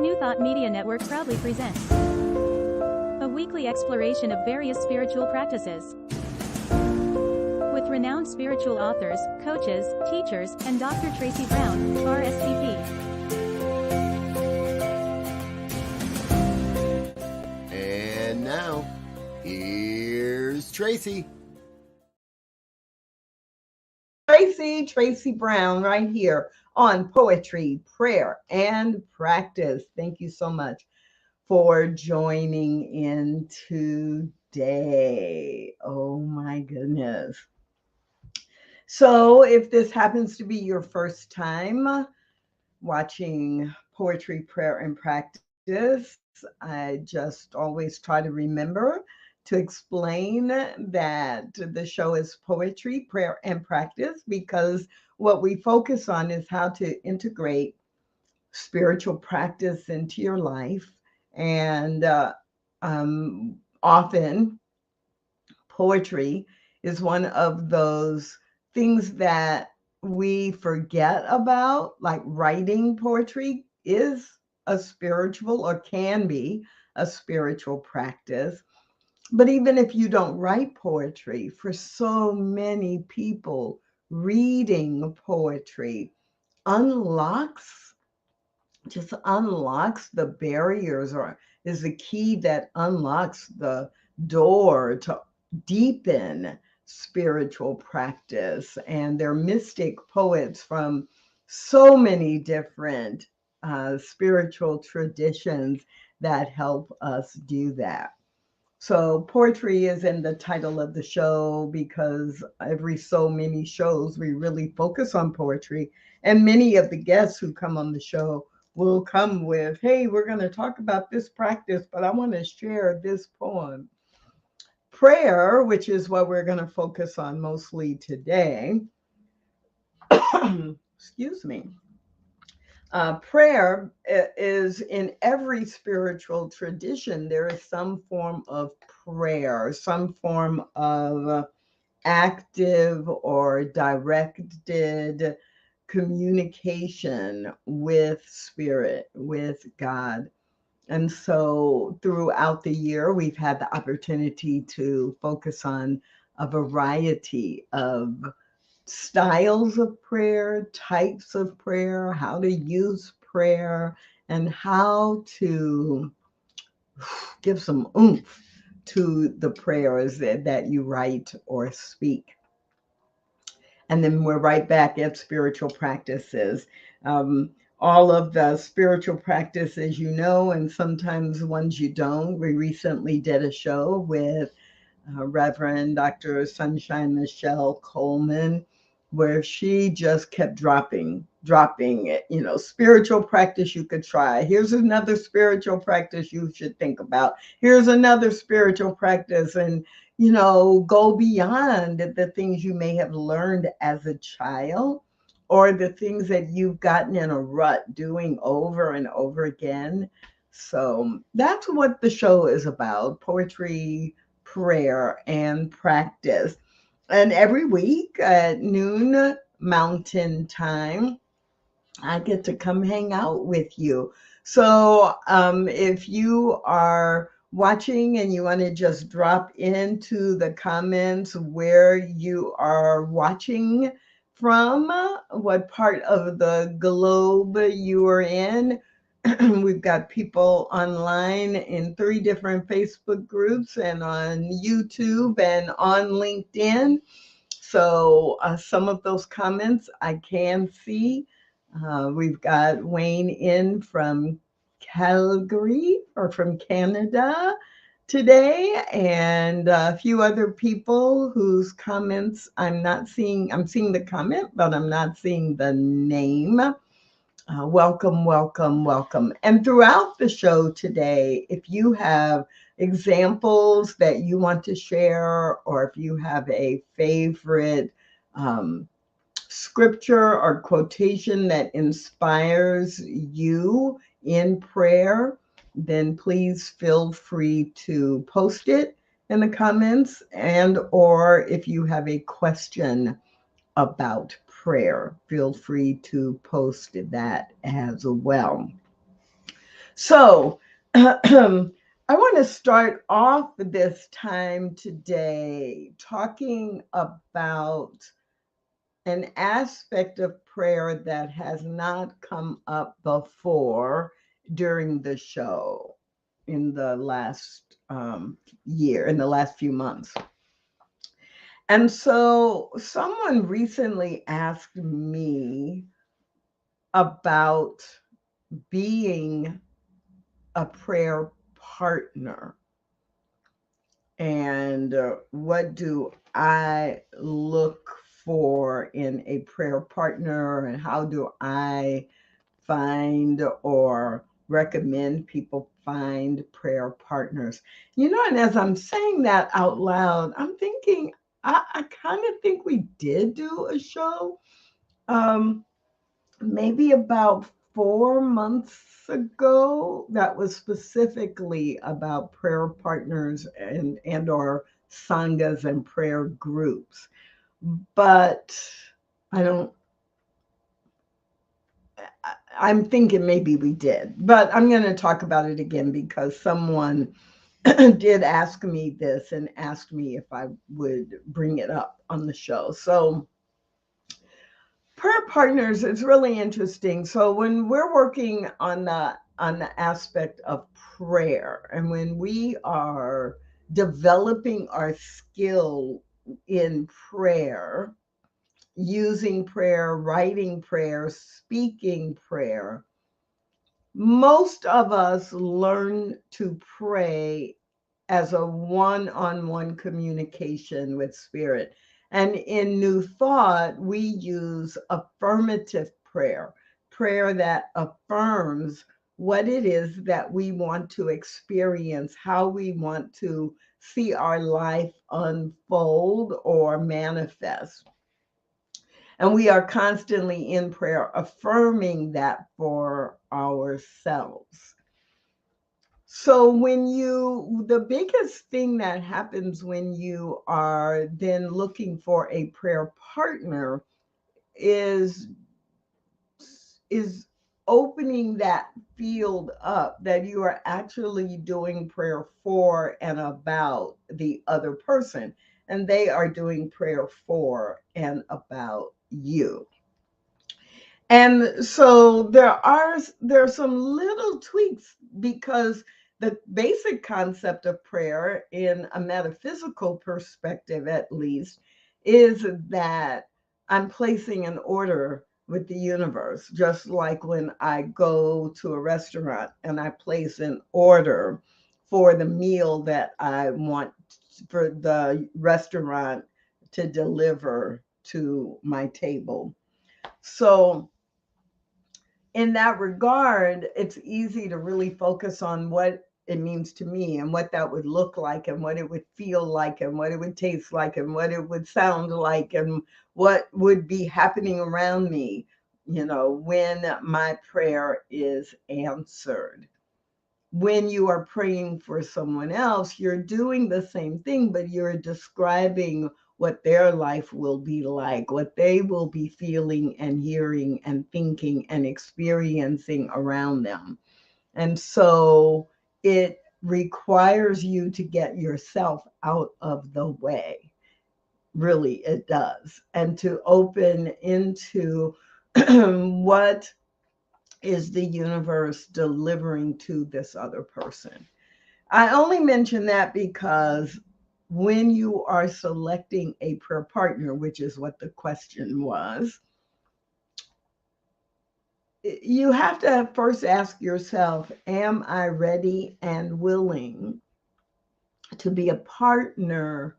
New Thought Media Network proudly presents a weekly exploration of various spiritual practices with renowned spiritual authors, coaches, teachers, and Dr. Tracy Brown, RScP. And now, here's Tracy. Tracy Brown right here on Poetry, Prayer, and Practice. Thank you so much for joining in today. Oh my goodness. So if this happens to be your first time watching Poetry, Prayer, and Practice, I just always try to remember to explain that the show is poetry, prayer, and practice, because what we focus on is how to integrate spiritual practice into your life. And often poetry is one of those things that we forget about, like writing poetry is a spiritual or can be a spiritual practice. But even if you don't write poetry, for so many people, reading poetry just unlocks the barriers, or is the key that unlocks the door to deepen spiritual practice. And they're mystic poets from so many different spiritual traditions that help us do that. So poetry is in the title of the show because every so many shows we really focus on poetry. And many of the guests who come on the show will come with, hey, we're going to talk about this practice, but I want to share this poem. Prayer, which is what we're going to focus on mostly today. Excuse me. Prayer is in every spiritual tradition. There is some form of prayer, some form of active or directed communication with spirit, with God. And so throughout the year, we've had the opportunity to focus on a variety of styles of prayer, types of prayer, how to use prayer, and how to give some oomph to the prayers that you write or speak. And then we're right back at spiritual practices. All of the spiritual practices you know, and sometimes ones you don't. We recently did a show with Reverend Dr. Sunshine Michelle Coleman, where she just kept dropping it, spiritual practice you could try. Here's another spiritual practice you should think about. Here's another spiritual practice, and, go beyond the things you may have learned as a child or the things that you've gotten in a rut doing over and over again. So that's what the show is about: poetry, prayer, and practice. And every week at noon Mountain Time, I get to come hang out with you. So if you are watching and you want to just drop into the comments where you are watching from, what part of the globe you are in. We've got people online in 3 different Facebook groups and on YouTube and on LinkedIn. So some of those comments I can see. We've got Wayne in from Calgary or from Canada today, and a few other people whose comments I'm not seeing. I'm seeing the comment, but I'm not seeing the name. Welcome. And throughout the show today, if you have examples that you want to share, or if you have a favorite scripture or quotation that inspires you in prayer, then please feel free to post it in the comments, and or if you have a question about prayer, feel free to post that as well. So I want to start off this time today talking about an aspect of prayer that has not come up before during the show in the last year, in the last few months. And so someone recently asked me about being a prayer partner and what do I look for in a prayer partner, and how do I find or recommend people find prayer partners. And as I'm saying that out loud, I'm thinking, I kind of think we did do a show um, maybe about 4 months ago that was specifically about prayer partners and or sanghas and prayer groups. But I don't I'm thinking maybe we did, but I'm going to talk about it again because someone did ask me this and asked me if I would bring it up on the show. So prayer partners, it's really interesting. So when we're working on the aspect of prayer, and when we are developing our skill in prayer, using prayer, writing prayer, speaking prayer, most of us learn to pray as a one-on-one communication with spirit. And in New Thought, we use affirmative prayer, prayer that affirms what it is that we want to experience, how we want to see our life unfold or manifest. And we are constantly in prayer affirming that for ourselves. So the biggest thing that happens when you are then looking for a prayer partner is is opening that field up that you are actually doing prayer for and about the other person, and they are doing prayer for and about you. And so there are some little tweaks, because the basic concept of prayer in a metaphysical perspective, at least, is that I'm placing an order with the universe, just like when I go to a restaurant and I place an order for the meal that I want for the restaurant to deliver to my table. So in that regard, it's easy to really focus on what it means to me and what that would look like and what it would feel like and what it would taste like and what it would sound like and what would be happening around me, when my prayer is answered. When you are praying for someone else, you're doing the same thing, but you're describing what their life will be like, what they will be feeling and hearing and thinking and experiencing around them. And so it requires you to get yourself out of the way. Really, it does. And to open into what is the universe delivering to this other person. I only mention that because when you are selecting a prayer partner, which is what the question was, you have to first ask yourself, am I ready and willing to be a partner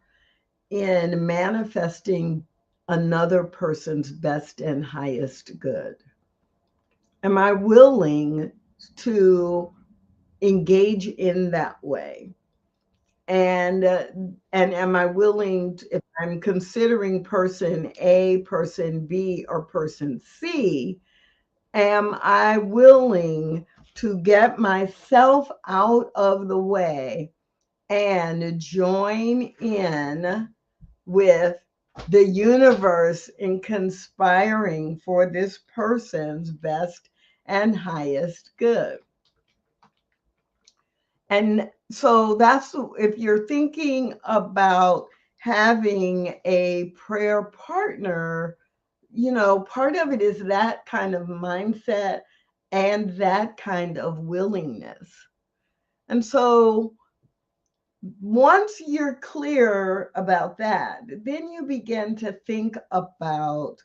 in manifesting another person's best and highest good? Am I willing to engage in that way? And am I willing to, if I'm considering person A, person B, or person C, am I willing to get myself out of the way and join in with the universe in conspiring for this person's best and highest good? And so that's, if you're thinking about having a prayer partner, part of it is that kind of mindset and that kind of willingness. And so once you're clear about that, then you begin to think about,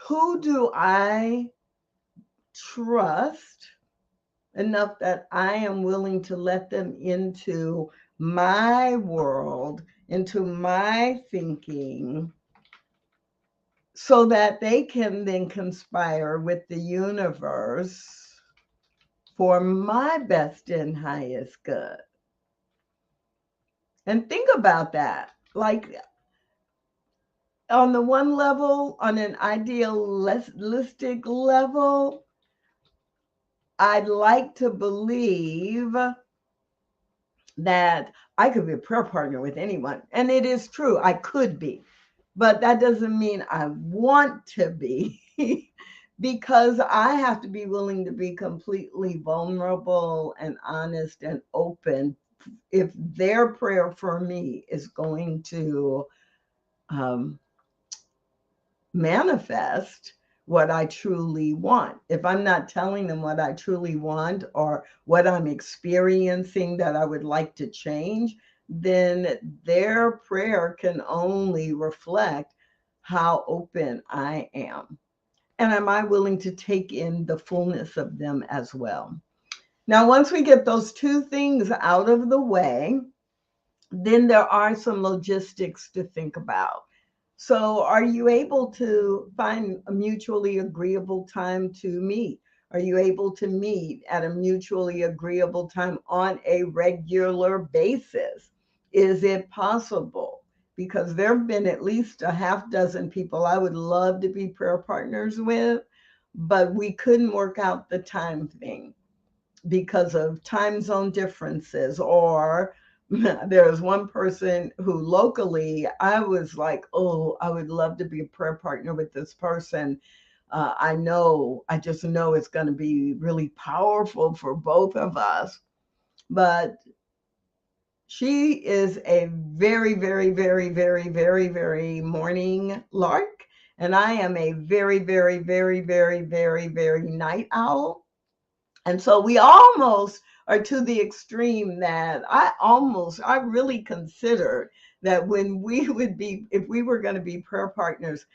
who do I trust enough that I am willing to let them into my world, into my thinking, so that they can then conspire with the universe for my best and highest good. And think about that. Like, on the one level, on an idealistic level, I'd like to believe that I could be a prayer partner with anyone. And it is true, I could be. But that doesn't mean I want to be, because I have to be willing to be completely vulnerable and honest and open if their prayer for me is going to manifest what I truly want. If I'm not telling them what I truly want or what I'm experiencing that I would like to change, then their prayer can only reflect how open I am. And am I willing to take in the fullness of them as well? Now, once we get those two things out of the way, then there are some logistics to think about. So, are you able to find a mutually agreeable time to meet? Are you able to meet at a mutually agreeable time on a regular basis? Is it possible? Because there have been at least a half dozen people I would love to be prayer partners with, but we couldn't work out the time thing because of time zone differences. Or there was one person who locally I was like, oh, I would love to be a prayer partner with this person. I just know it's going to be really powerful for both of us. But she is a very, very, very, very, very, very morning lark. And I am a very, very, very, very, very, very night owl. And so we almost are to the extreme that I really considered that when we would be, if we were going to be prayer partners,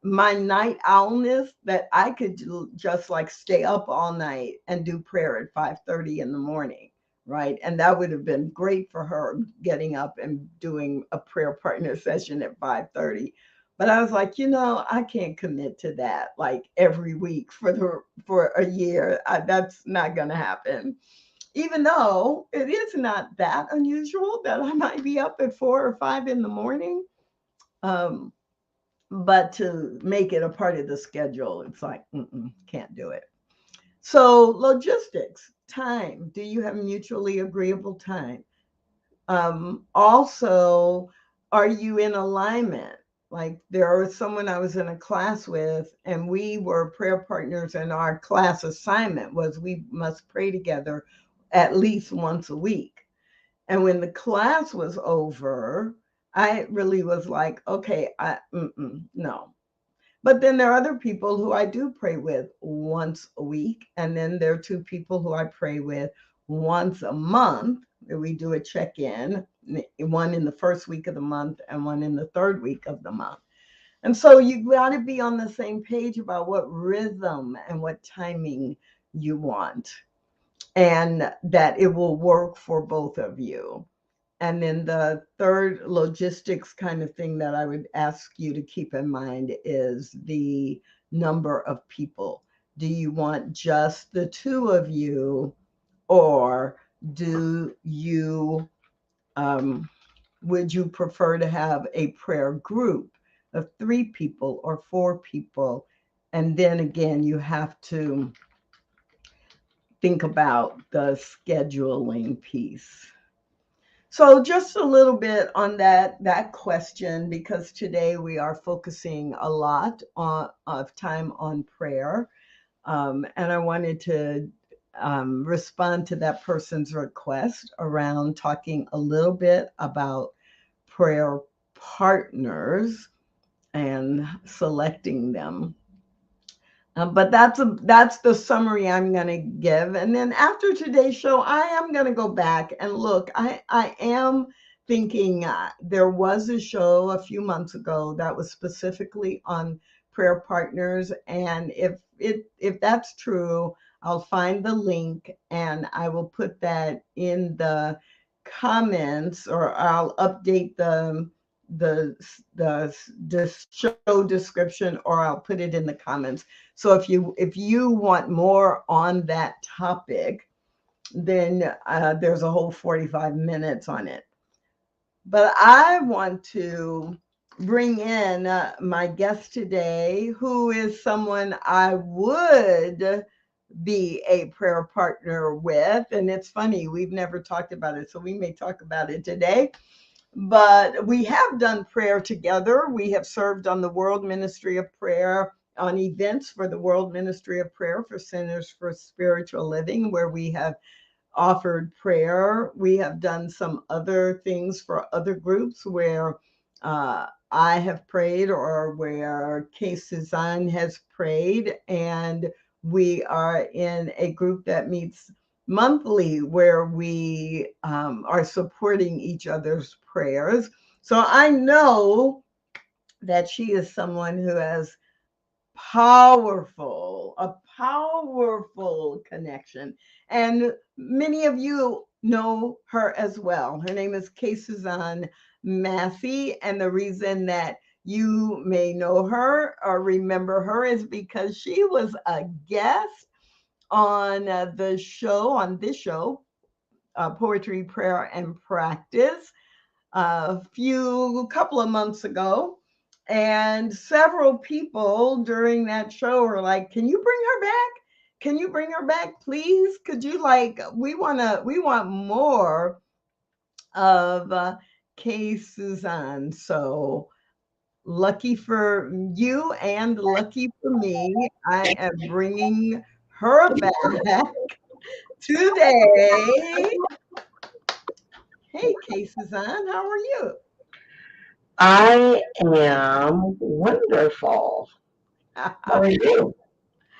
my night owlness, that I could just like stay up all night and do prayer at 5:30 in the morning, right? And that would have been great for her, getting up and doing a prayer partner session at 5:30. But I was like, I can't commit to that like every week for a year. That's not going to happen. Even though it is not that unusual that I might be up at 4 or 5 in the morning. But to make it a part of the schedule, it's like, can't do it. So logistics, time. Do you have mutually agreeable time? Also, are you in alignment? Like, there was someone I was in a class with, and we were prayer partners, and our class assignment was we must pray together at least once a week. And when the class was over, I really was like, okay, no. But then there are other people who I do pray with once a week. And then there are two people who I pray with once a month. We do a check-in, one in the first week of the month and one in the third week of the month. And so you got to be on the same page about what rhythm and what timing you want, and that it will work for both of you. And then the third logistics kind of thing that I would ask you to keep in mind is the number of people. Do you want just the two of you, or do you would you prefer to have a prayer group of 3 people or 4 people? And then again, you have to think about the scheduling piece. So just a little bit on that question, because today we are focusing a lot of time on prayer. And I wanted to respond to that person's request around talking a little bit about prayer partners and selecting them. But that's the summary I'm going to give. And then after today's show, I am going to go back and look. I am thinking there was a show a few months ago that was specifically on prayer partners. And if that's true, I'll find the link and I will put that in the comments, or I'll update the show description, or I'll put it in the comments. So if you want more on that topic, then there's a whole 45 minutes on it. But I want to bring in my guest today, who is someone I would be a prayer partner with. And it's funny, we've never talked about it, so we may talk about it today. But we have done prayer together. We have served on the World Ministry of Prayer, on events for the World Ministry of Prayer for Centers for Spiritual Living, where we have offered prayer. We have done some other things for other groups where I have prayed, or where Suzanne has prayed. And we are in a group that meets monthly, where we are supporting each other's prayers. So I know that she is someone who has a powerful connection. And many of you know her as well. Her name is Suzanne Massey. And the reason that you may know her or remember her is because she was a guest on this show, Poetry, Prayer, and Practice, a couple of months ago. And several people during that show were like, can you bring her back? Can you bring her back, please? Could you, we want more of Suzanne. So lucky for you and lucky for me, I am bringing her back today. Hey, Suzanne, how are you? I am wonderful. How are you?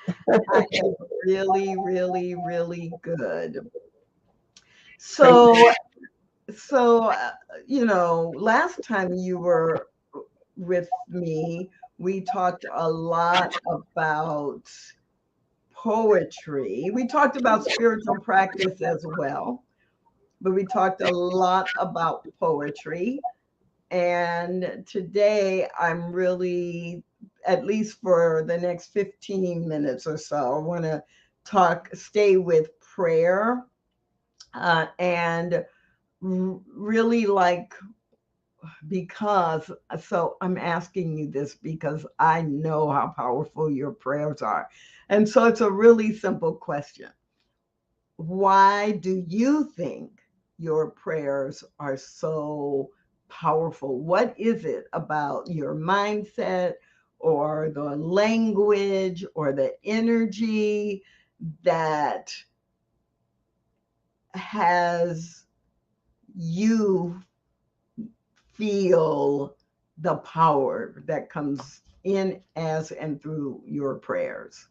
I am really, really, really good. So, last time you were with me, we talked a lot about poetry. We talked about spiritual practice as well, but we talked a lot about poetry. And today I'm really, at least for the next 15 minutes or so, I want to stay with prayer, and really so I'm asking you this because I know how powerful your prayers are. And so it's a really simple question. Why do you think your prayers are so powerful? What is it about your mindset, or the language, or the energy that has you feel the power that comes in, as, and through your prayers?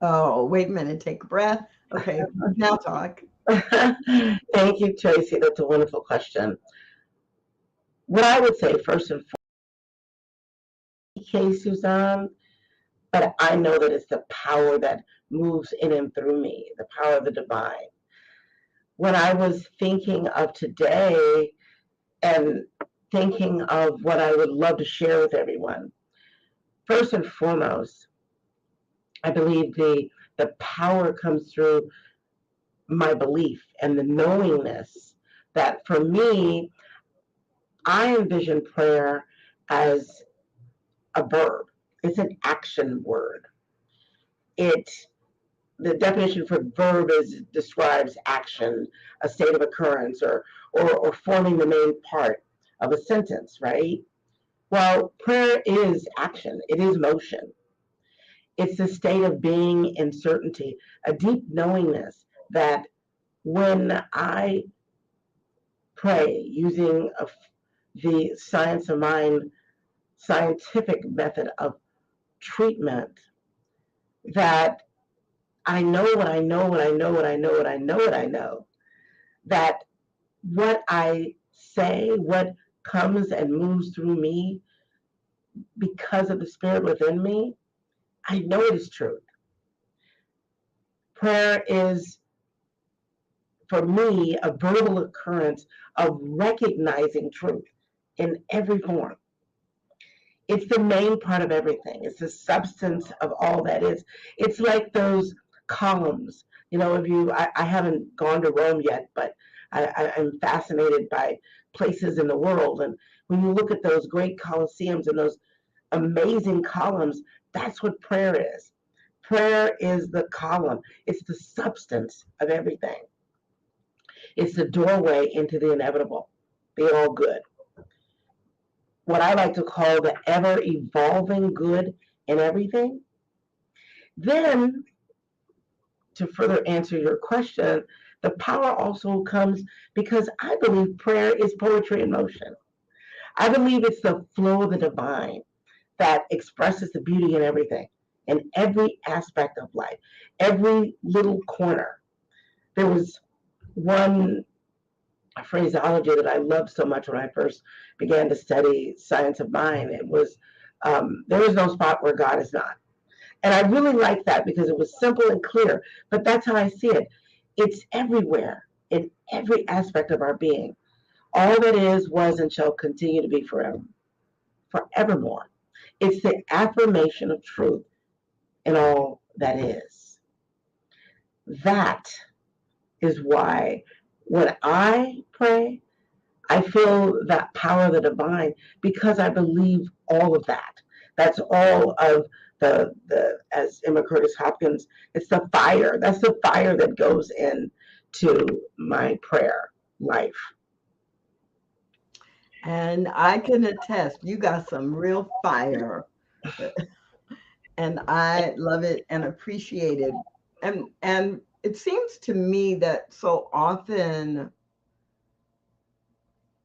Oh, wait a minute, take a breath. Okay, now talk. Thank you, Tracy. That's a wonderful question. What I would say first and foremost, Suzanne, but I know that it's the power that moves in and through me, the power of the divine. When I was thinking of today and thinking of what I would love to share with everyone, first and foremost, I believe the power comes through my belief and the knowingness that, for me, I envision prayer as a verb. It's an action word. The definition for verb describes action, a state of occurrence, or forming the main part of a sentence, right? Well, prayer is action. It is motion. It's the state of being in certainty, a deep knowingness that when I pray using the science of mind, scientific method of treatment, that I know what I know, what I know, what I know, what I know, what I know, that what I say, what comes and moves through me because of the spirit within me, I know it is truth. Prayer is, for me, a verbal occurrence of recognizing truth in every form. It's the main part of everything. It's the substance of all that is. It's like those columns. You know, I haven't gone to Rome yet, but I'm fascinated by places in the world. And when you look at those great Colosseums and those amazing columns, that's what prayer is. Prayer is the column. It's the substance of everything. It's the doorway into the inevitable, the all good. What I like to call the ever evolving good in everything. Then, to further answer your question, the power also comes because I believe prayer is poetry in motion. I believe it's the flow of the divine that expresses the beauty in everything, in every aspect of life, every little corner. There was one phraseology that I loved so much when I first began to study science of mind. It was, there is no spot where God is not. And I really liked that because it was simple and clear, but that's how I see it. It's everywhere in every aspect of our being. All that is, was, and shall continue to be forever, forevermore. It's the affirmation of truth in all that is. That is why when I pray, I feel that power of the divine because I believe all of that. That's all of the as Emma Curtis Hopkins, it's the fire. That's the fire that goes into my prayer life. And I can attest, you got some real fire. And I love it and appreciate it. And it seems to me that so often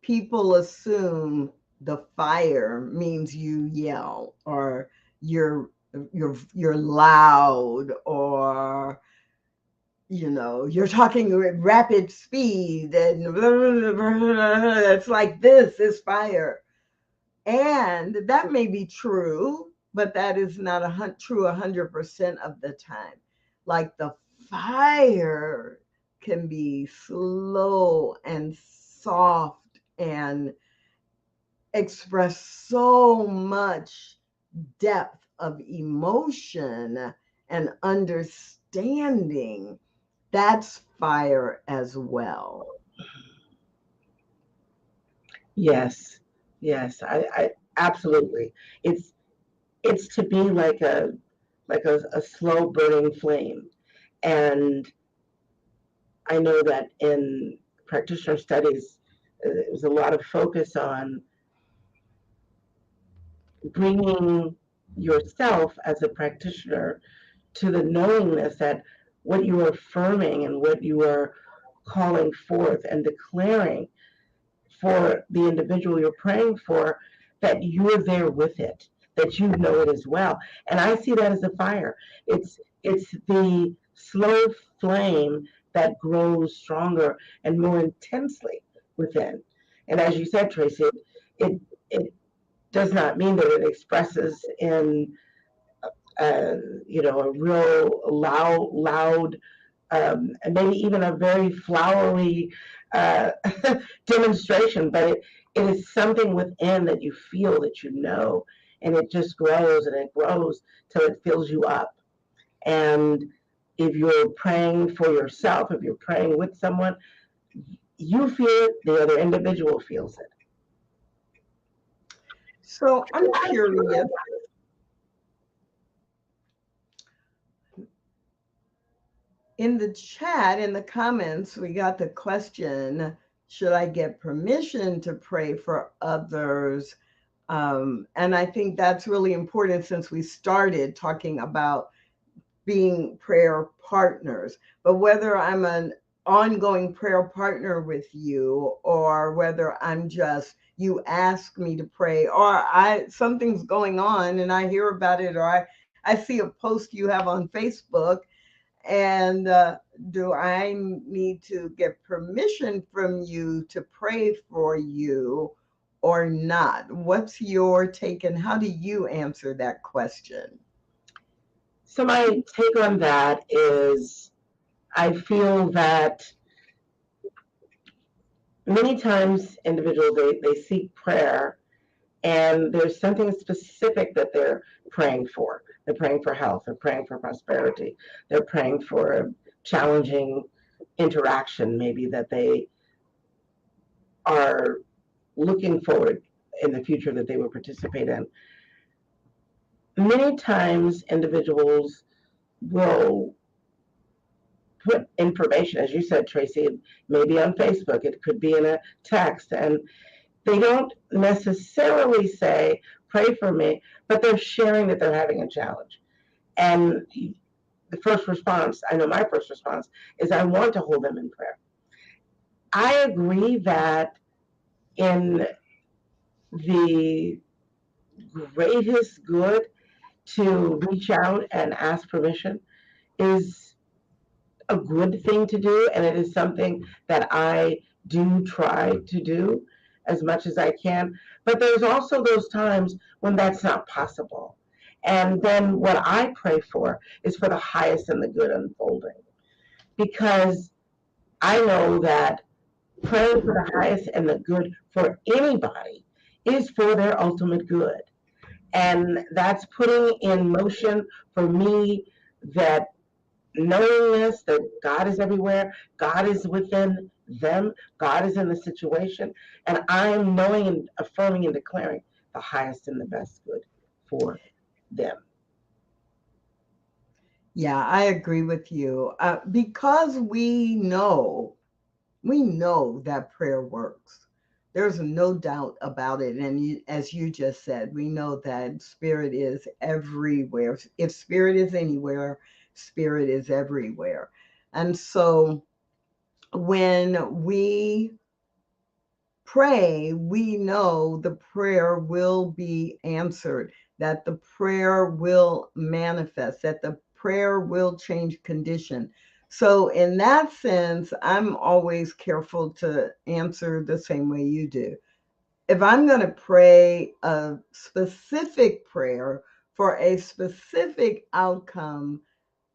people assume the fire means you yell or you're loud, or you're talking at rapid speed and it's like this is fire. And that may be true, but that is not true 100% of the time. Like the fire can be slow and soft and express so much depth of emotion and understanding. That's fire as well. Yes, yes, I absolutely. It's to be like a slow burning flame. And I know that in practitioner studies, there's a lot of focus on bringing yourself as a practitioner to the knowingness that what you are affirming and what you are calling forth and declaring for the individual you're praying for, that you're there with it, that you know it as well. And I see that as a fire. It's the slow flame that grows stronger and more intensely within. And as you said, Tracy, it does not mean that it expresses in a real loud, and maybe even a very flowery uh, demonstration, but it is something within that you feel, that you know, and it just grows and it grows till it fills you up. And if you're praying for yourself, if you're praying with someone, you feel it, the other individual feels it. So I'm curious. In the chat, in the comments, we got the question, should I get permission to pray for others And I think that's really important since we started talking about being prayer partners. But whether I'm an ongoing prayer partner with you, or whether I'm just, you ask me to pray, or something's going on and I hear about it, or I see a post you have on Facebook, and do I need to get permission from you to pray for you or not? What's your take, and how do you answer that question? So my take on that is I feel that many times individuals, they seek prayer and there's something specific that they're praying for. They're praying for health, they're praying for prosperity, they're praying for a challenging interaction maybe that they are looking forward in the future that they will participate in. Many times individuals will put information, as you said, Tracy, maybe on Facebook, it could be in a text, and they don't necessarily say, pray for me, but they're sharing that they're having a challenge. And the first response, I know my first response, is I want to hold them in prayer. I agree that in the greatest good to reach out and ask permission is a good thing to do, and it is something that I do try to do as much as I can. But there's also those times when that's not possible. And then what I pray for is for the highest and the good unfolding. Because I know that praying for the highest and the good for anybody is for their ultimate good. And that's putting in motion for me that knowingness that God is everywhere, God is within them, God is in the situation, and I am knowing and affirming and declaring the highest and the best good for them. Yeah, I agree with you. Because we know that prayer works. There's no doubt about it. And as you just said, we know that spirit is everywhere. If spirit is anywhere, spirit is everywhere. And so when we pray, we know the prayer will be answered, that the prayer will manifest, that the prayer will change condition. So, in that sense, I'm always careful to answer the same way you do. If I'm going to pray a specific prayer for a specific outcome,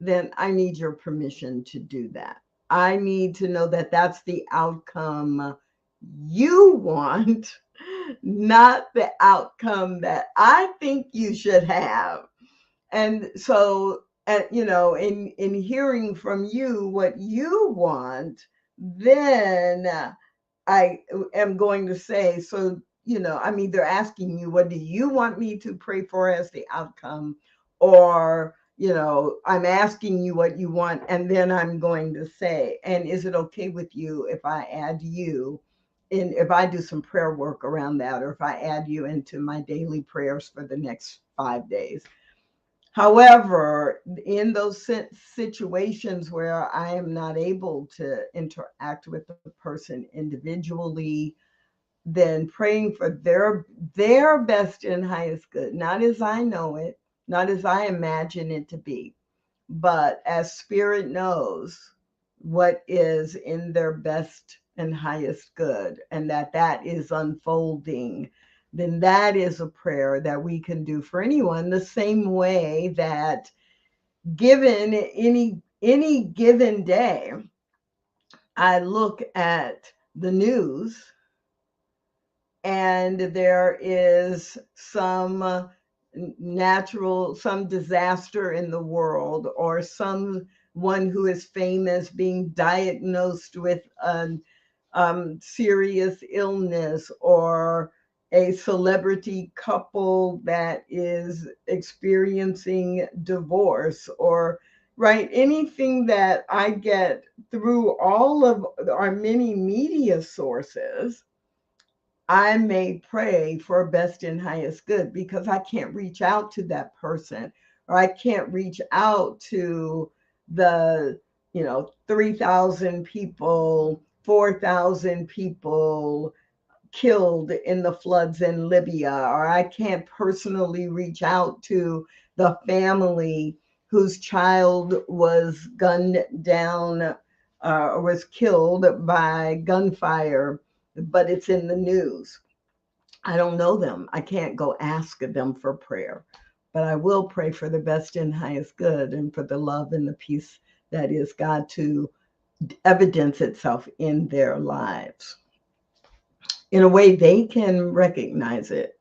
then I need your permission to do that. I need to know that that's the outcome you want, not the outcome that I think you should have. And so, in hearing from you what you want, then I am going to say, so, I'm either asking you, what do you want me to pray for as the outcome? Or, I'm asking you what you want, and then I'm going to say, and is it okay with you if I add you in, if I do some prayer work around that, or if I add you into my daily prayers for the next 5 days? However, in those situations where I am not able to interact with the person individually, then praying for their best and highest good, not as I know it, not as I imagine it to be, but as Spirit knows what is in their best and highest good, and that is unfolding, then that is a prayer that we can do for anyone, the same way that given any given day, I look at the news and there is some some disaster in the world, or someone who is famous being diagnosed with a serious illness, or a celebrity couple that is experiencing divorce, or right, anything that I get through all of our many media sources. I may pray for best and highest good because I can't reach out to that person, or I can't reach out to the, 3,000 people, 4,000 people killed in the floods in Libya, or I can't personally reach out to the family whose child was gunned down or was killed by gunfire, but it's in the news. I don't know them. I can't go ask them for prayer, but I will pray for the best and highest good and for the love and the peace that is God to evidence itself in their lives in a way they can recognize it.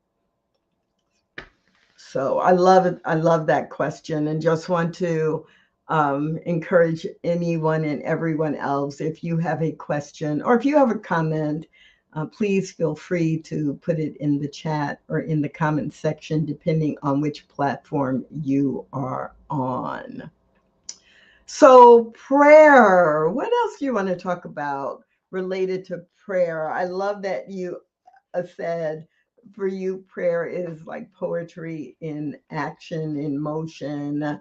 So I love it. I love that question, and just want to encourage anyone and everyone else. If you have a question or if you have a comment, please feel free to put it in the chat or in the comment section, depending on which platform you are on. So prayer, what else do you want to talk about related to prayer? I love that you said for you, prayer is like poetry in action, in motion.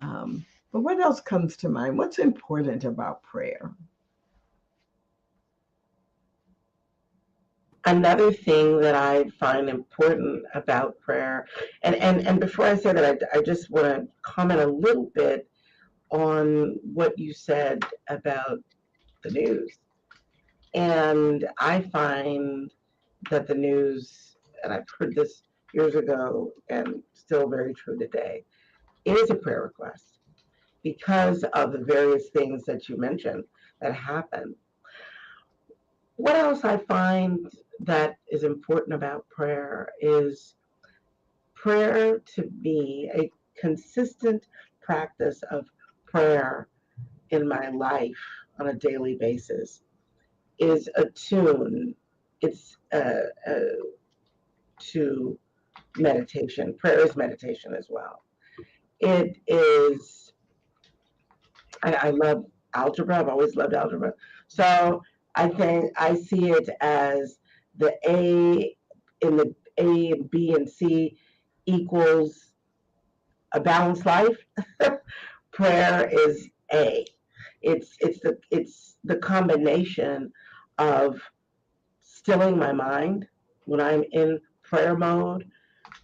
But what else comes to mind? What's important about prayer? Another thing that I find important about prayer, and before I say that, I just want to comment a little bit on what you said about the news. And I find that the news, and I've heard this years ago and still very true today, it is a prayer request because of the various things that you mentioned that happen. What else I find that is important about prayer is prayer to me, a consistent practice of prayer in my life on a daily basis is attuned. It's to meditation. Prayer is meditation as well. It is, I love algebra. I've always loved algebra. So I think I see it as the A in the A and B and C equals a balanced life. Prayer is A. It's the combination of stilling my mind when I'm in prayer mode,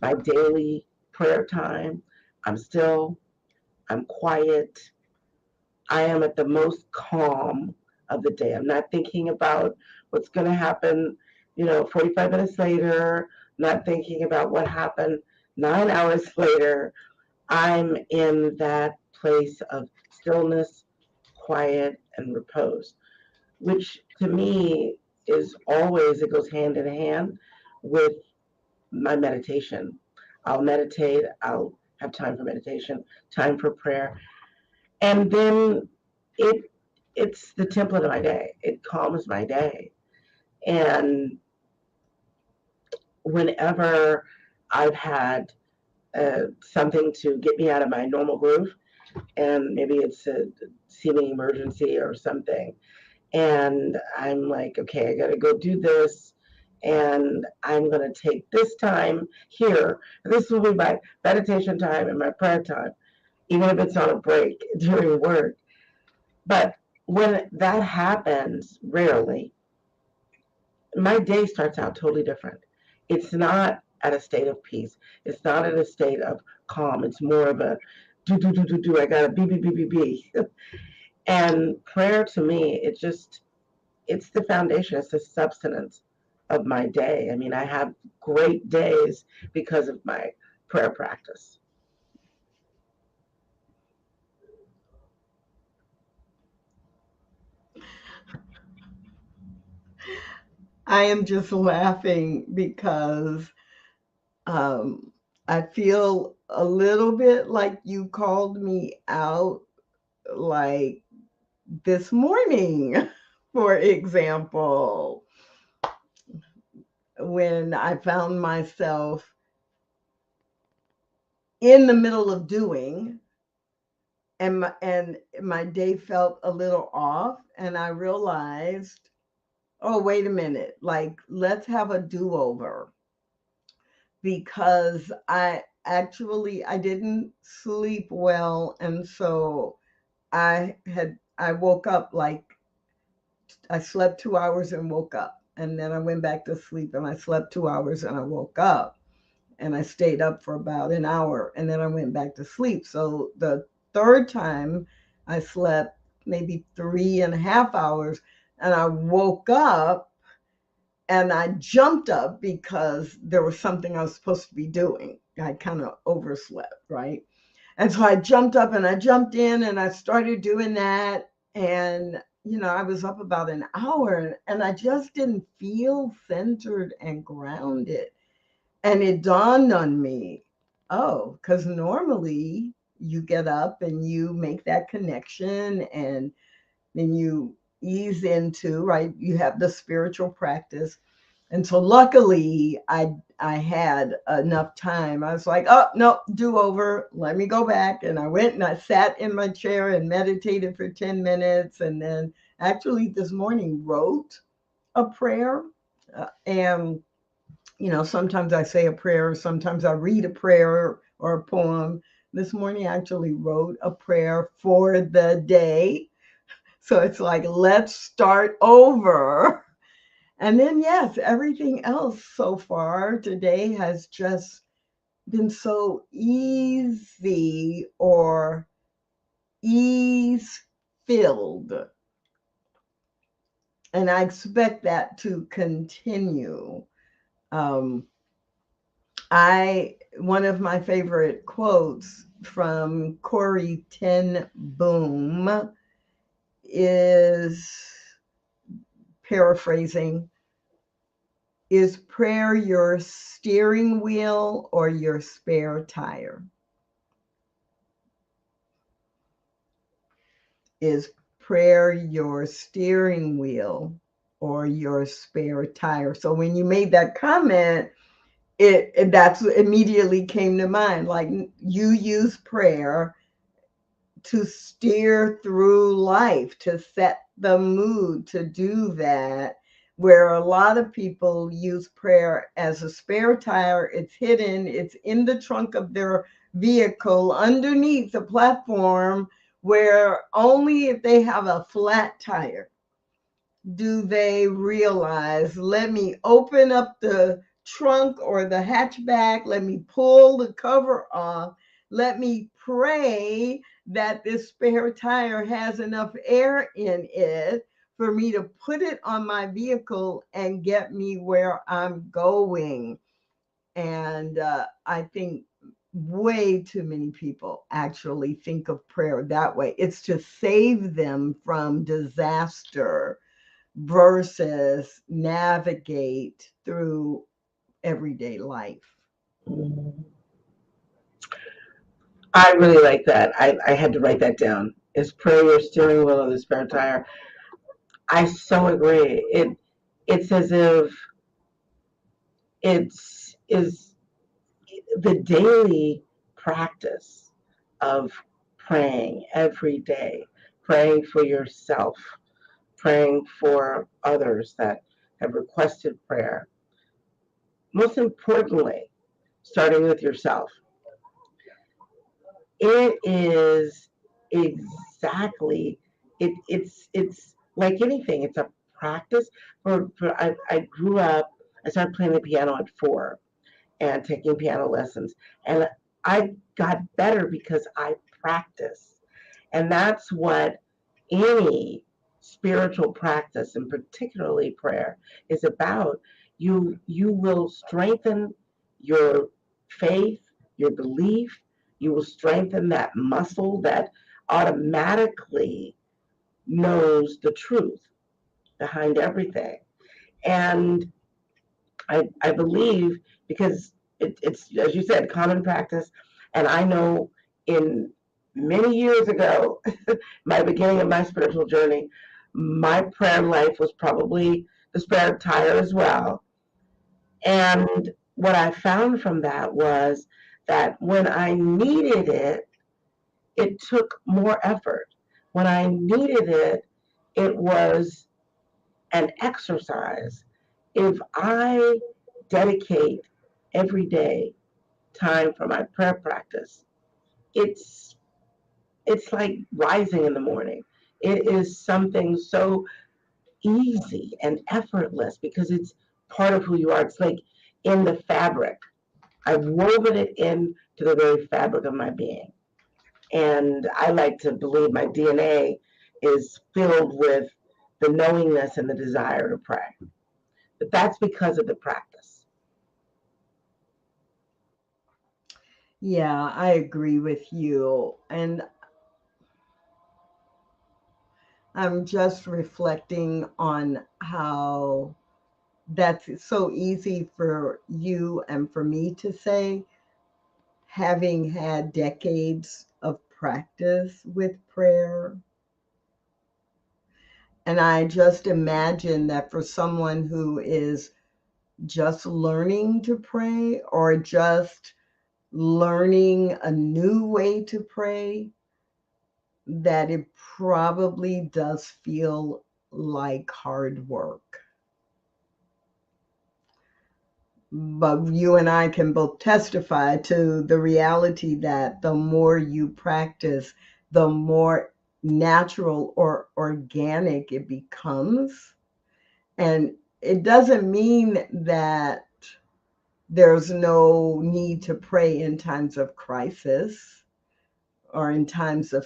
my daily prayer time. I'm still, I'm quiet. I am at the most calm of the day. I'm not thinking about what's going to happen, 45 minutes later, not thinking about what happened 9 hours later. I'm in that place of stillness, quiet, and repose, which to me is always, it goes hand in hand with my meditation. I'll meditate, I'll have time for meditation, time for prayer. And then it it's the template of my day. It calms my day. And whenever I've had something to get me out of my normal groove, and maybe it's a seeming emergency or something, and I'm like, okay, I got to go do this, and I'm going to take this time here. This will be my meditation time and my prayer time, even if it's on a break during work. But when that happens, rarely, my day starts out totally different. It's not at a state of peace. It's not at a state of calm. It's more of a do, do, do, do, do. I got to be, be, be, be, be. And prayer to me, it's the foundation, it's the substance of my day. I mean, I have great days because of my prayer practice. I am just laughing because I feel a little bit like you called me out, like this morning, for example, when I found myself in the middle of doing, and my day felt a little off, and I realized, oh, wait a minute, like, let's have a do-over, because I didn't sleep well, and so I woke up, like, I slept 2 hours and woke up, and then I went back to sleep, and I slept 2 hours and I woke up, and I stayed up for about an hour, and then I went back to sleep. So the third time I slept maybe 3.5 hours, and I woke up and I jumped up because there was something I was supposed to be doing. I kind of overslept, right? And so I jumped up and I jumped in and I started doing that. And, I was up about an hour and I just didn't feel centered and grounded. And it dawned on me, oh, because normally you get up and you make that connection and then you ease into, right? You have the spiritual practice. And so luckily I had enough time. I was like, oh, no, do over. Let me go back. And I went and I sat in my chair and meditated for 10 minutes. And then actually this morning wrote a prayer. And sometimes I say a prayer, sometimes I read a prayer or a poem. This morning I actually wrote a prayer for the day. So it's like, let's start over. And then, yes, everything else so far today has just been so easy or ease filled. And I expect that to continue. Um, One of my favorite quotes from Corrie Ten Boom is, paraphrasing, is prayer your steering wheel or your spare tire? Is prayer your steering wheel or your spare tire? So when you made that comment, that's what immediately came to mind. Like, you use prayer to steer through life, to set the mood, to do that. Where a lot of people use prayer as a spare tire, it's hidden, it's in the trunk of their vehicle underneath the platform, where only if they have a flat tire do they realize, let me open up the trunk or the hatchback, let me pull the cover off, let me pray that this spare tire has enough air in it for me to put it on my vehicle and get me where I'm going. And I think way too many people actually think of prayer that way. It's to save them from disaster versus navigate through everyday life. I really like that. I had to write that down. Is prayer your steering wheel or the spare tire? I so agree. It's as if it's is the daily practice of praying every day, praying for yourself, praying for others that have requested prayer. Most importantly, starting with yourself. It is exactly it's like anything. It's a practice. I grew up. I started playing the piano at 4 and taking piano lessons, and I got better because I practiced. And that's what any spiritual practice, and particularly prayer, is about. You will strengthen your faith, your belief. You will strengthen that muscle that automatically knows the truth behind everything. And I believe, because it's, as you said, common practice. And I know in many years ago, my beginning of my spiritual journey, my prayer life was probably the spare tire as well. And what I found from that was that when I needed it, it took more effort. When I needed it, it was and exercise, if I dedicate every day time for my prayer practice, it's it's like rising in the morning. It is something so easy and effortless because it's part of who you are. It's like in the fabric. I've woven it into the very fabric of my being. And I like to believe my DNA is filled with the knowingness and the desire to pray. But that's because of the practice. Yeah, I agree with you. And I'm just reflecting on how that's so easy for you and for me to say, having had decades of practice with prayer. And I just imagine that for someone who is just learning to pray or just learning a new way to pray, that it probably does feel like hard work. But you and I can both testify to the reality that the more you practice, the more natural or organic it becomes. And it doesn't mean that there's no need to pray in times of crisis or in times of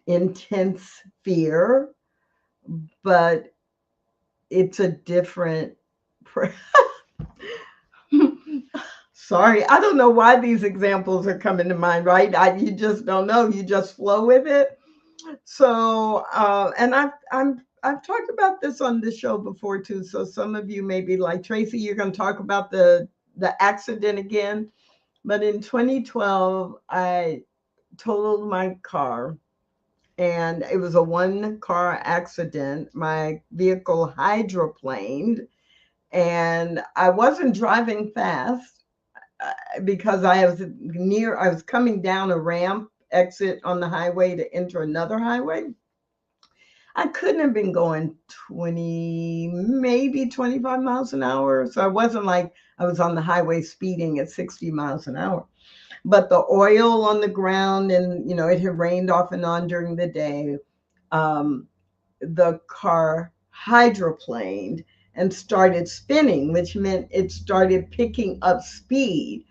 intense fear, but it's a different prayer. Sorry, I don't know why these examples are coming to mind, right? You just don't know. You just flow with it. So, and I've talked about this on the show before too. So some of you may be like, Tracy, you're going to talk about the accident again. But in 2012, I totaled my car, and it was a one-car accident. My vehicle hydroplaned, and I wasn't driving fast because I was coming down a ramp exit on the highway to enter another highway. I couldn't have been going 20, maybe 25 miles an hour. So I wasn't like I was on the highway speeding at 60 miles an hour. But the oil on the ground, and it had rained off and on during the day. The car hydroplaned and started spinning, which meant it started picking up speed.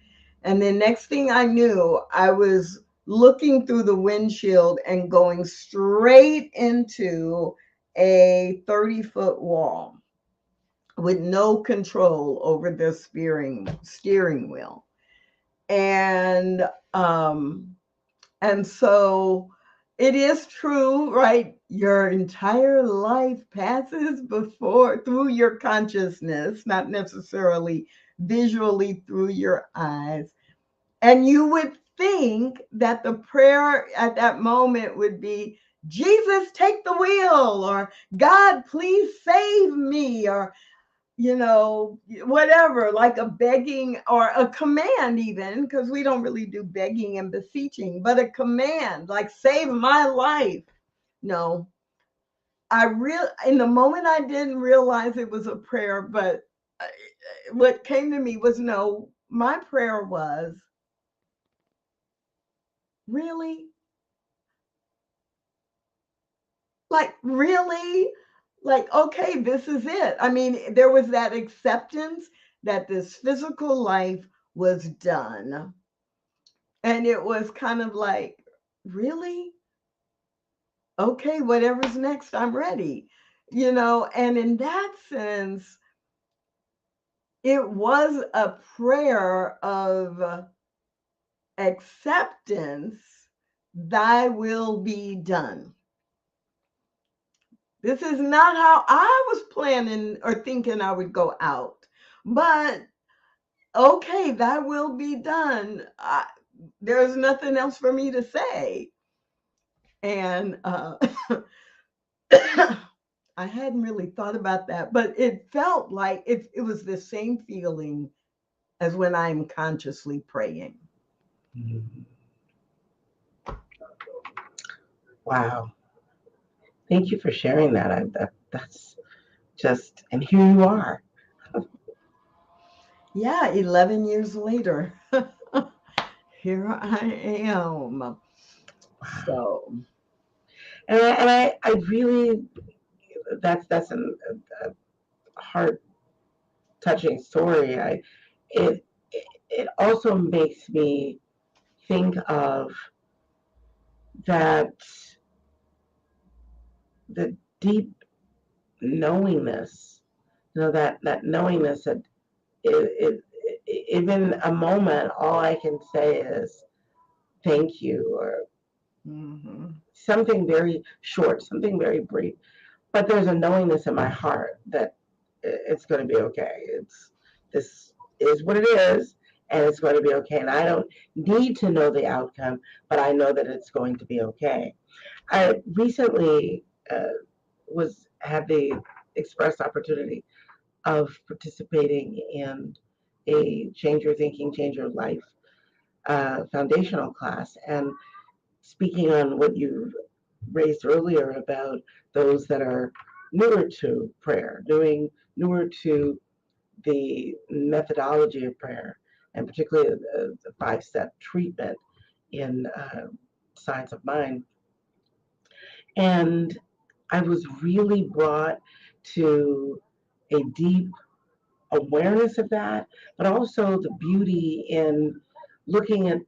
And the next thing I knew, I was looking through the windshield and going straight into a 30-foot wall with no control over the steering wheel. And so it is true, right? Your entire life passes through your consciousness, not necessarily visually through your eyes. And you would think that the prayer at that moment would be, Jesus, take the wheel, or God, please save me, or whatever, like a begging or a command, even, because we don't really do begging and beseeching, but a command like save my life. No, in the moment I didn't realize it was a prayer, but what came to me was, no, my prayer was, really? Like, really? Like, okay, this is it. I mean, there was that acceptance that this physical life was done. And it was kind of like, really? Okay, whatever's next, I'm ready. And in that sense, it was a prayer of acceptance, thy will be done. This is not how I was planning or thinking I would go out, but okay, thy will be done. There's nothing else for me to say. And I hadn't really thought about that, but it felt like it was the same feeling as when I'm consciously praying. Wow. Thank you for sharing that. That's and here you are. Yeah, 11 years later, here I am. So, And I really, that's a heart touching story. It it also makes me think of that the deep knowingness, that knowingness that even a moment, all I can say is thank you, or something very short, something very brief. But there's a knowingness in my heart that it's going to be okay. This is what it is, and it's going to be okay. And I don't need to know the outcome, but I know that it's going to be okay. I recently had the express opportunity of participating in a Change Your Thinking, Change Your Life foundational class, and speaking on what you raised earlier about those that are newer to prayer, newer to the methodology of prayer, and particularly the five-step treatment in science of mind. And I was really brought to a deep awareness of that, but also the beauty in looking at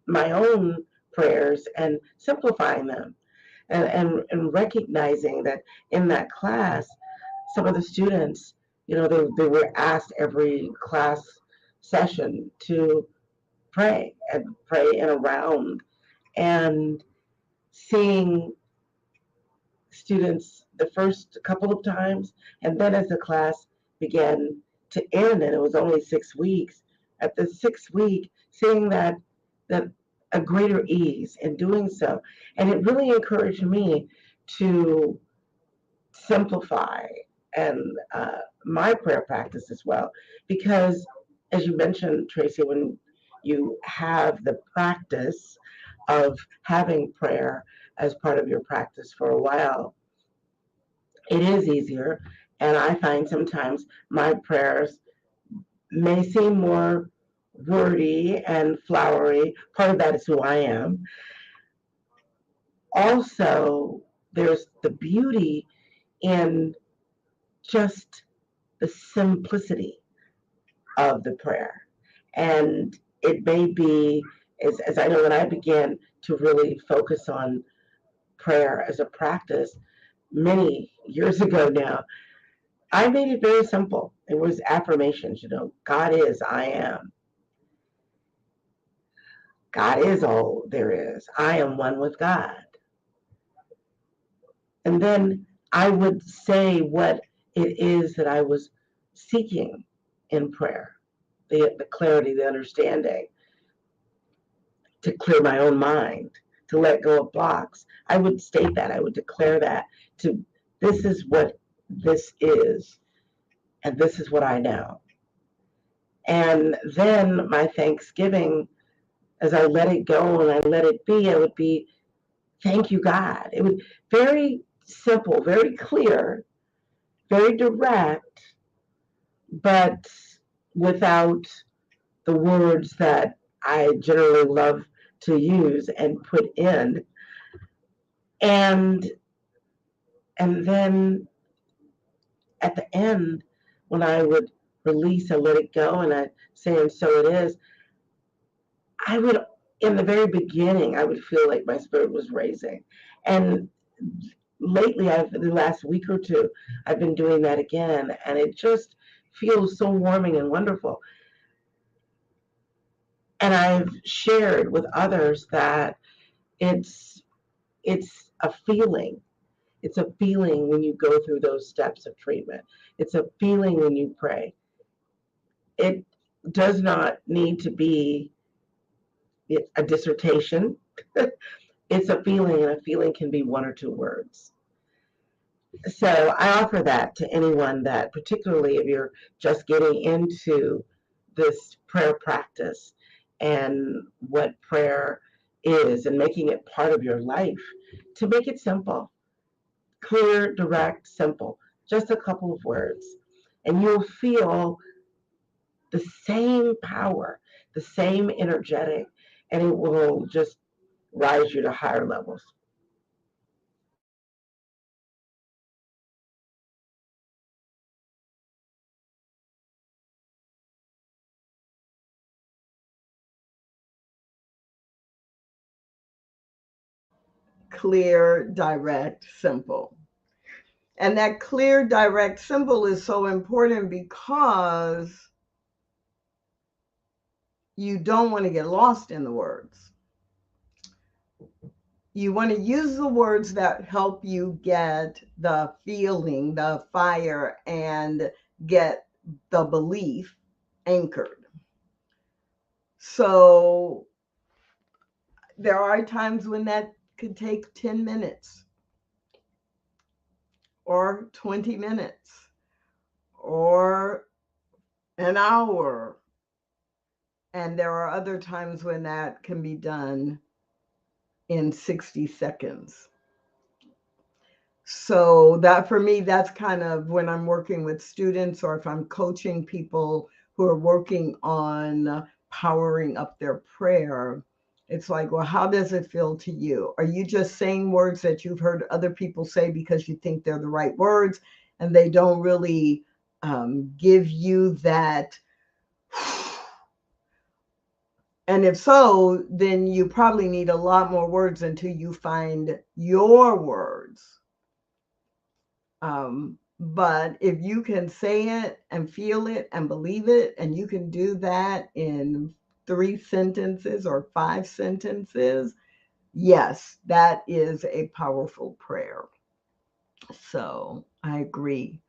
my own prayers and simplifying them, and recognizing that in that class, some of the students, they were asked every class session to pray and pray in a round, and seeing students the first couple of times, and then as the class began to end, and it was only 6 weeks, at the 6th week, seeing that a greater ease in doing so. And it really encouraged me to simplify and my prayer practice as well, because as you mentioned, Tracy, when you have the practice of having prayer as part of your practice for a while, it is easier. And I find sometimes my prayers may seem more wordy and flowery. Part of that is who I am. Also, there's the beauty in just the simplicity of the prayer. And it may be, as I know, when I began to really focus on prayer as a practice many years ago now, I made it very simple. It was affirmations, God is, I am. God is all there is. I am one with God. And then I would say what it is that I was seeking in prayer, the clarity, the understanding, to clear my own mind, to let go of blocks. I would state that. I would declare that. This is what this is, and this is what I know. And then my thanksgiving, as I let it go and I let it be, it would be, thank you, God. It was very simple, very clear, very direct, but without the words that I generally love to use and put in. And then at the end, when I would release and let it go, and I say, and so it is, I would, in the very beginning, I would feel like my spirit was raising. And lately, the last week or two, I've been doing that again, and it just feels so warming and wonderful. And I've shared with others that it's a feeling. It's a feeling when you go through those steps of treatment. It's a feeling when you pray. It does not need to be a dissertation. It's a feeling, and a feeling can be one or two words. So I offer that to anyone that, particularly if you're just getting into this prayer practice and what prayer is, and making it part of your life, to make it simple, clear, direct, simple. just a couple of words, and you'll feel the same power, the same energetic, and it will just rise you to higher levels. Clear, direct, simple. And that clear, direct, simple is so important because you don't want to get lost in the words. You want to use the words that help you get the feeling, the fire, and get the belief anchored. So there are times when that could take 10 minutes or 20 minutes or an hour. And there are other times when that can be done in 60 seconds. So that for me, that's kind of when I'm working with students or if I'm coaching people who are working on powering up their prayer. It's like, well, how does it feel to you? Are you just saying words that you've heard other people say because you think they're the right words and they don't really give you that? And if so, then you probably need a lot more words until you find your words. But if you can say it and feel it and believe it, and you can do that in 3 sentences or 5 sentences, yes, that is a powerful prayer. So I agree.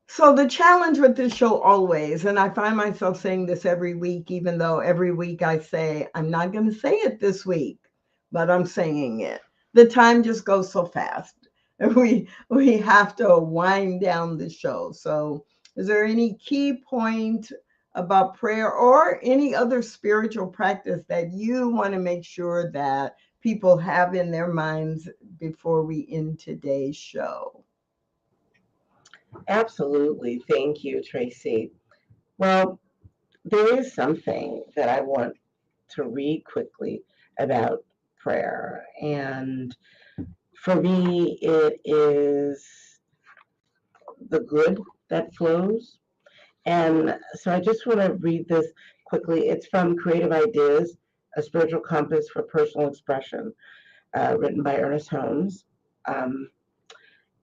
So the challenge with this show always, and I find myself saying this every week, even though every week I say, I'm not going to say it this week, but I'm saying it. The time just goes so fast. And we have to wind down the show. So is there any key point about prayer or any other spiritual practice that you want to make sure that people have in their minds before we end today's show? Absolutely. Thank you, Tracy. Well, there is something that I want to read quickly about prayer. And for me, it is the good that flows. And so I just want to read this quickly. It's from Creative Ideas, A Spiritual Compass for Personal Expression, written by Ernest Holmes. Um,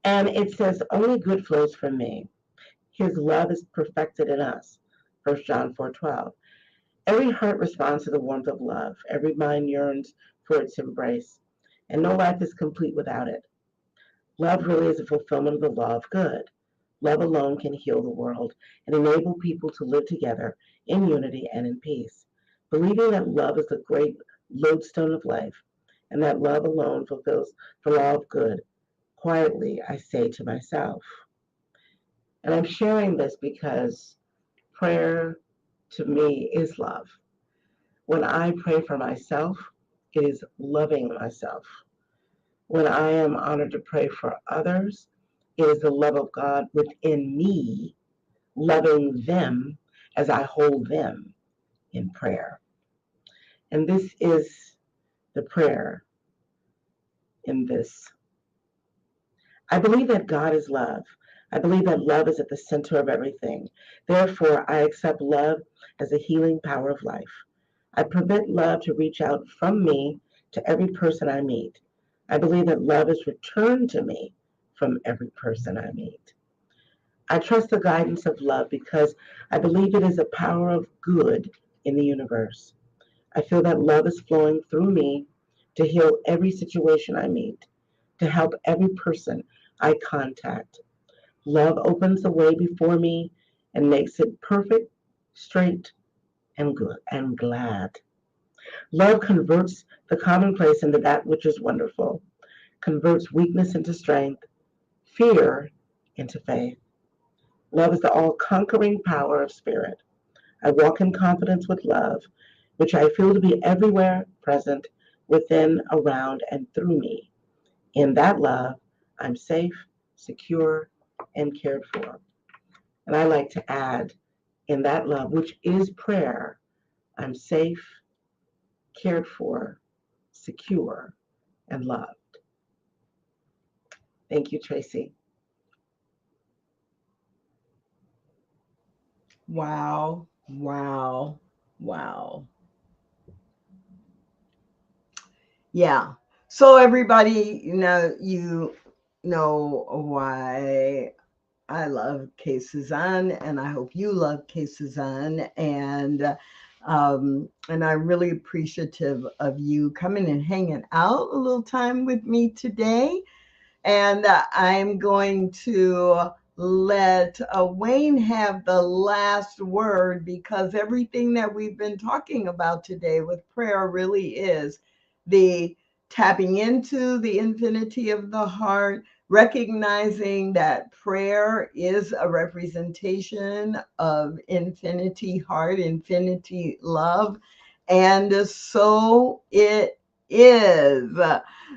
and it says, only good flows from me. His love is perfected in us. 1 John 4:12. Every heart responds to the warmth of love. Every mind yearns for its embrace. And no life is complete without it. Love really is a fulfillment of the law of good. Love alone can heal the world and enable people to live together in unity and in peace. Believing that love is the great lodestone of life and that love alone fulfills the law of good, quietly I say to myself. And I'm sharing this because prayer to me is love. When I pray for myself, it is loving myself. When I am honored to pray for others, it is the love of God within me, loving them as I hold them in prayer. And this is the prayer in this. I believe that God is love. I believe that love is at the center of everything. Therefore, I accept love as the healing power of life. I permit love to reach out from me to every person I meet. I believe that love is returned to me from every person I meet. I trust the guidance of love because I believe it is a power of good in the universe. I feel that love is flowing through me to heal every situation I meet, to help every person I contact. Love opens the way before me and makes it perfect, straight, and good and glad. Love converts the commonplace into that which is wonderful, converts weakness into strength, fear into faith. Love is the all-conquering power of spirit. I walk in confidence with love, which I feel to be everywhere present, within, around, and through me. In that love, I'm safe, secure, and cared for. And I like to add, in that love, which is prayer, I'm safe, cared for, secure, and loved. Thank you, Tracy. Wow, wow, wow. Yeah. So everybody, you know why I love K. Suzanne, and I hope you love K. Suzanne. And I'm really appreciative of you coming and hanging out a little time with me today. And I'm going to let Wayne have the last word, because everything that we've been talking about today with prayer really is the tapping into the infinity of the heart, recognizing that prayer is a representation of infinity heart, infinity love, and so it is.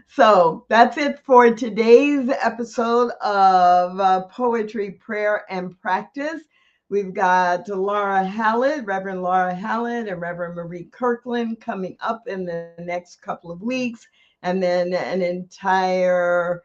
So that's it for today's episode of Poetry, Prayer, and Practice. We've got Laura Hallett, Reverend Laura Hallett, and Reverend Marie Kirkland coming up in the next couple of weeks, and then an entire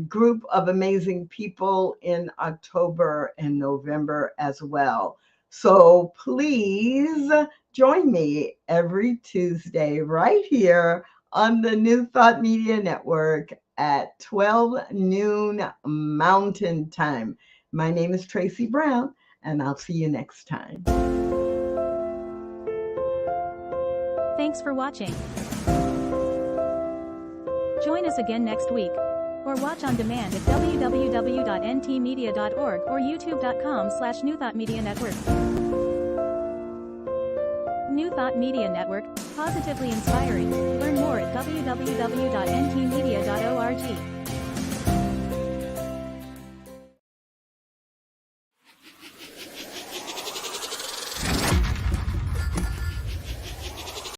group of amazing people in October and November as well. So please join me every Tuesday right here on the New Thought Media Network at 12 noon Mountain Time. My name is Tracy Brown, and I'll see you next time. Thanks for watching. Join us again next week, or watch on demand at www.ntmedia.org or youtube.com/New Thought Media Network. New Thought Media Network, positively inspiring. Learn more at www.ntmedia.org.